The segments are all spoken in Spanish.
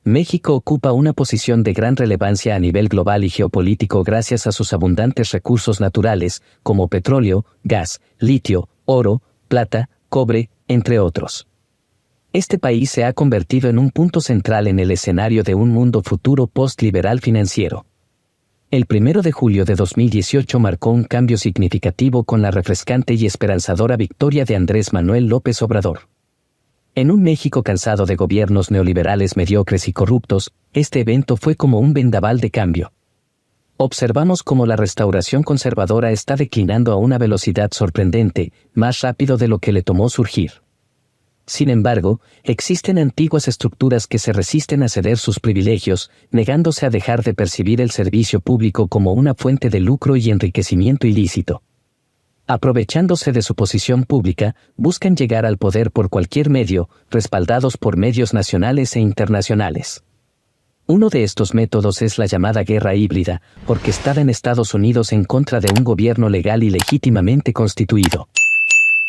México ocupa una posición de gran relevancia a nivel global y geopolítico gracias a sus abundantes recursos naturales, como petróleo, gas, litio, oro, plata, cobre, entre otros. Este país se ha convertido en un punto central en el escenario de un mundo futuro post-liberal financiero. El 1 de julio de 2018 marcó un cambio significativo con la refrescante y esperanzadora victoria de Andrés Manuel López Obrador. En un México cansado de gobiernos neoliberales mediocres y corruptos, este evento fue como un vendaval de cambio. Observamos cómo la restauración conservadora está declinando a una velocidad sorprendente, más rápido de lo que le tomó surgir. Sin embargo, existen antiguas estructuras que se resisten a ceder sus privilegios, negándose a dejar de percibir el servicio público como una fuente de lucro y enriquecimiento ilícito. Aprovechándose de su posición pública, buscan llegar al poder por cualquier medio, respaldados por medios nacionales e internacionales. Uno de estos métodos es la llamada guerra híbrida, orquestada en Estados Unidos en contra de un gobierno legal y legítimamente constituido.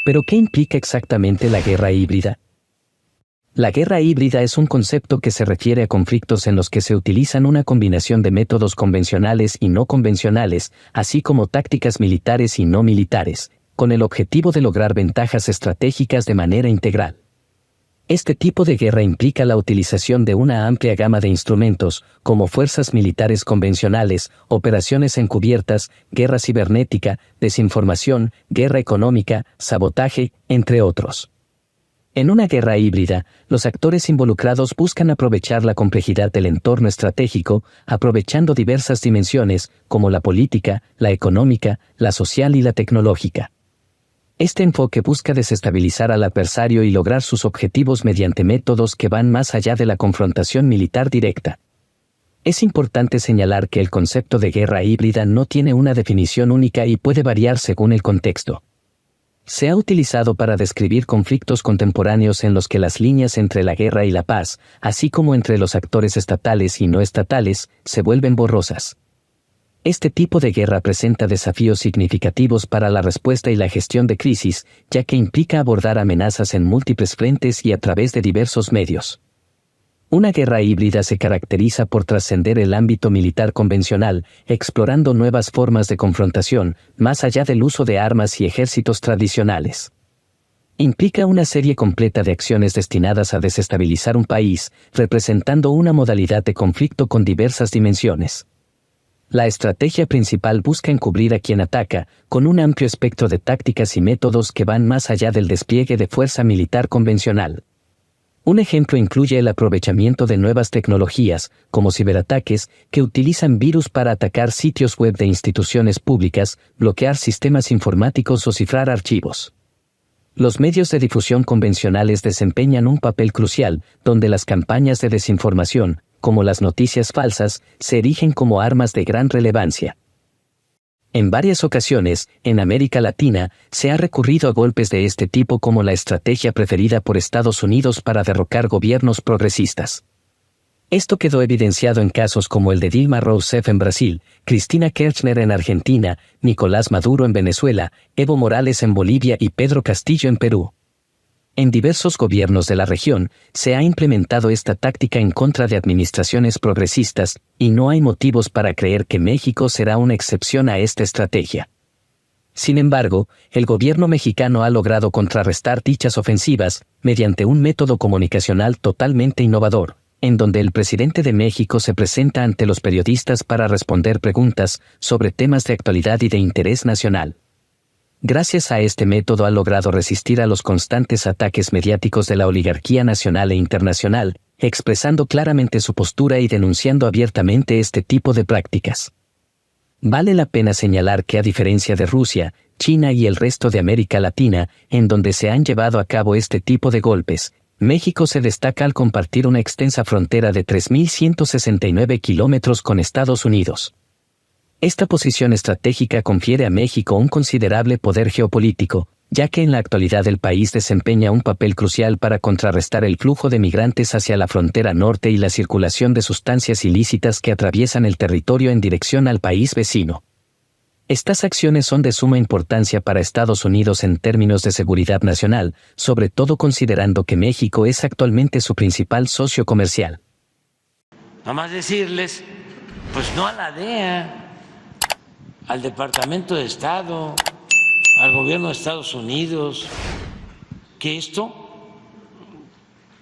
¿Pero qué implica exactamente la guerra híbrida? La guerra híbrida es un concepto que se refiere a conflictos en los que se utilizan una combinación de métodos convencionales y no convencionales, así como tácticas militares y no militares, con el objetivo de lograr ventajas estratégicas de manera integral. Este tipo de guerra implica la utilización de una amplia gama de instrumentos, como fuerzas militares convencionales, operaciones encubiertas, guerra cibernética, desinformación, guerra económica, sabotaje, entre otros. En una guerra híbrida, los actores involucrados buscan aprovechar la complejidad del entorno estratégico, aprovechando diversas dimensiones, como la política, la económica, la social y la tecnológica. Este enfoque busca desestabilizar al adversario y lograr sus objetivos mediante métodos que van más allá de la confrontación militar directa. Es importante señalar que el concepto de guerra híbrida no tiene una definición única y puede variar según el contexto. Se ha utilizado para describir conflictos contemporáneos en los que las líneas entre la guerra y la paz, así como entre los actores estatales y no estatales, se vuelven borrosas. Este tipo de guerra presenta desafíos significativos para la respuesta y la gestión de crisis, ya que implica abordar amenazas en múltiples frentes y a través de diversos medios. Una guerra híbrida se caracteriza por trascender el ámbito militar convencional, explorando nuevas formas de confrontación, más allá del uso de armas y ejércitos tradicionales. Implica una serie completa de acciones destinadas a desestabilizar un país, representando una modalidad de conflicto con diversas dimensiones. La estrategia principal busca encubrir a quien ataca, con un amplio espectro de tácticas y métodos que van más allá del despliegue de fuerza militar convencional. Un ejemplo incluye el aprovechamiento de nuevas tecnologías, como ciberataques, que utilizan virus para atacar sitios web de instituciones públicas, bloquear sistemas informáticos o cifrar archivos. Los medios de difusión convencionales desempeñan un papel crucial, donde las campañas de desinformación, como las noticias falsas, se erigen como armas de gran relevancia. En varias ocasiones, en América Latina, se ha recurrido a golpes de este tipo como la estrategia preferida por Estados Unidos para derrocar gobiernos progresistas. Esto quedó evidenciado en casos como el de Dilma Rousseff en Brasil, Cristina Kirchner en Argentina, Nicolás Maduro en Venezuela, Evo Morales en Bolivia y Pedro Castillo en Perú. En diversos gobiernos de la región, se ha implementado esta táctica en contra de administraciones progresistas, y no hay motivos para creer que México será una excepción a esta estrategia. Sin embargo, el gobierno mexicano ha logrado contrarrestar dichas ofensivas, mediante un método comunicacional totalmente innovador, en donde el presidente de México se presenta ante los periodistas para responder preguntas sobre temas de actualidad y de interés nacional. Gracias a este método ha logrado resistir a los constantes ataques mediáticos de la oligarquía nacional e internacional, expresando claramente su postura y denunciando abiertamente este tipo de prácticas. Vale la pena señalar que a diferencia de Rusia, China y el resto de América Latina, en donde se han llevado a cabo este tipo de golpes, México se destaca al compartir una extensa frontera de 3.169 kilómetros con Estados Unidos. Esta posición estratégica confiere a México un considerable poder geopolítico, ya que en la actualidad el país desempeña un papel crucial para contrarrestar el flujo de migrantes hacia la frontera norte y la circulación de sustancias ilícitas que atraviesan el territorio en dirección al país vecino. Estas acciones son de suma importancia para Estados Unidos en términos de seguridad nacional, sobre todo considerando que México es actualmente su principal socio comercial. Nada más decirles, pues no a la DEA, al Departamento de Estado, al gobierno de Estados Unidos, que esto,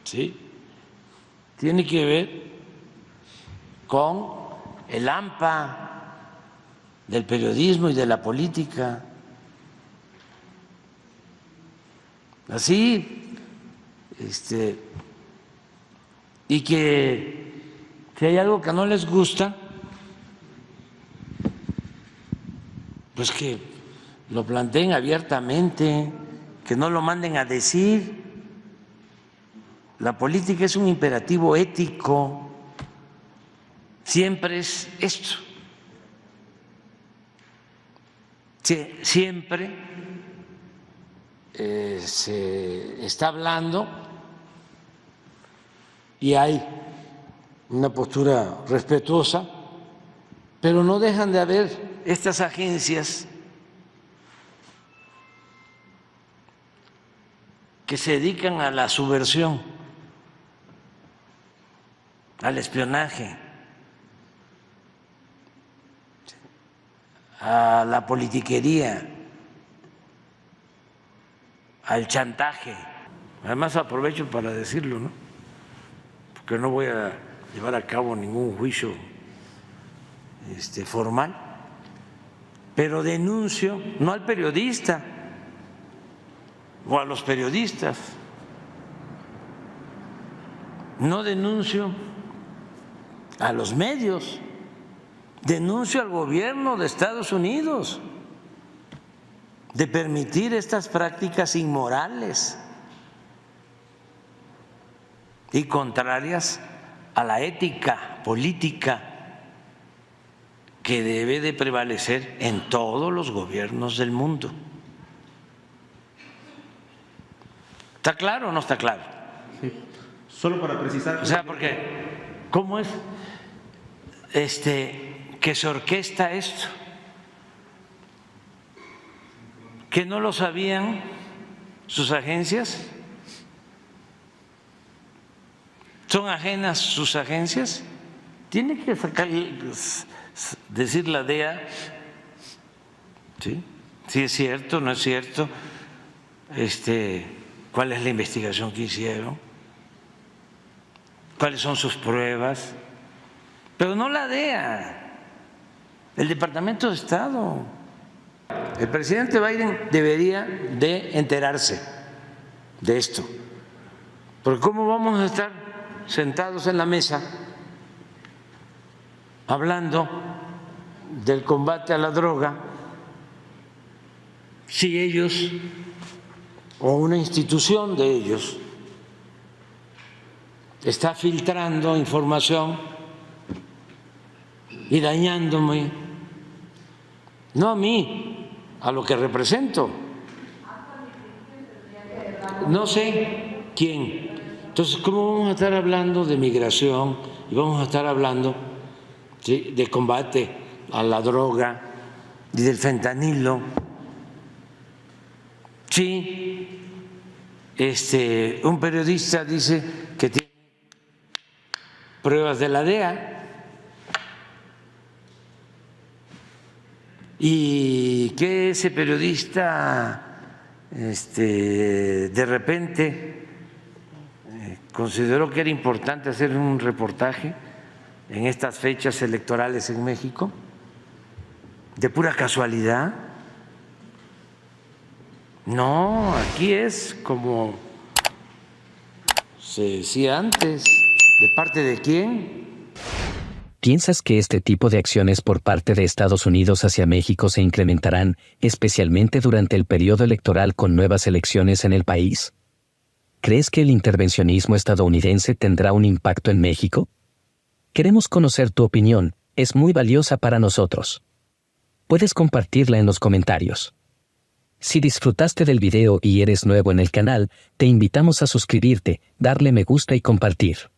¿sí?, tiene que ver con el AMPA del periodismo y de la política. Así, y que si hay algo que no les gusta, pues que lo planteen abiertamente, que no lo manden a decir. La política es un imperativo ético, siempre es esto, siempre se está hablando y hay una postura respetuosa, pero no dejan de haber estas agencias que se dedican a la subversión, al espionaje, a la politiquería, al chantaje. Además aprovecho para decirlo, ¿no?, porque no voy a llevar a cabo ningún juicio formal, pero denuncio no al periodista o a los periodistas, no denuncio a los medios, denuncio al gobierno de Estados Unidos de permitir estas prácticas inmorales y contrarias a la ética política que debe de prevalecer en todos los gobiernos del mundo. ¿Está claro o no está claro? Sí. Solo para precisar. O sea, porque ¿cómo es que se orquesta esto? ¿Que no lo sabían sus agencias? ¿Son ajenas sus agencias? Tiene que sacar, decir la DEA, ¿sí?, si es cierto, no es cierto, cuál es la investigación que hicieron, cuáles son sus pruebas, pero no la DEA, el Departamento de Estado. El presidente Biden debería de enterarse de esto, porque ¿cómo vamos a estar sentados en la mesa hablando del combate a la droga si ellos o una institución de ellos está filtrando información y dañándome, no a mí, a lo que represento? No sé quién. Entonces, ¿cómo vamos a estar hablando de migración y vamos a estar hablando, ¿sí?, de combate a la droga y del fentanilo? Sí, un periodista dice que tiene pruebas de la DEA y que ese periodista de repente consideró que era importante hacer un reportaje en estas fechas electorales en México, de pura casualidad. No, aquí es como se decía antes, ¿de parte de quién? ¿Piensas que este tipo de acciones por parte de Estados Unidos hacia México se incrementarán, especialmente durante el periodo electoral con nuevas elecciones en el país? ¿Crees que el intervencionismo estadounidense tendrá un impacto en México? Queremos conocer tu opinión, es muy valiosa para nosotros. Puedes compartirla en los comentarios. Si disfrutaste del video y eres nuevo en el canal, te invitamos a suscribirte, darle me gusta y compartir.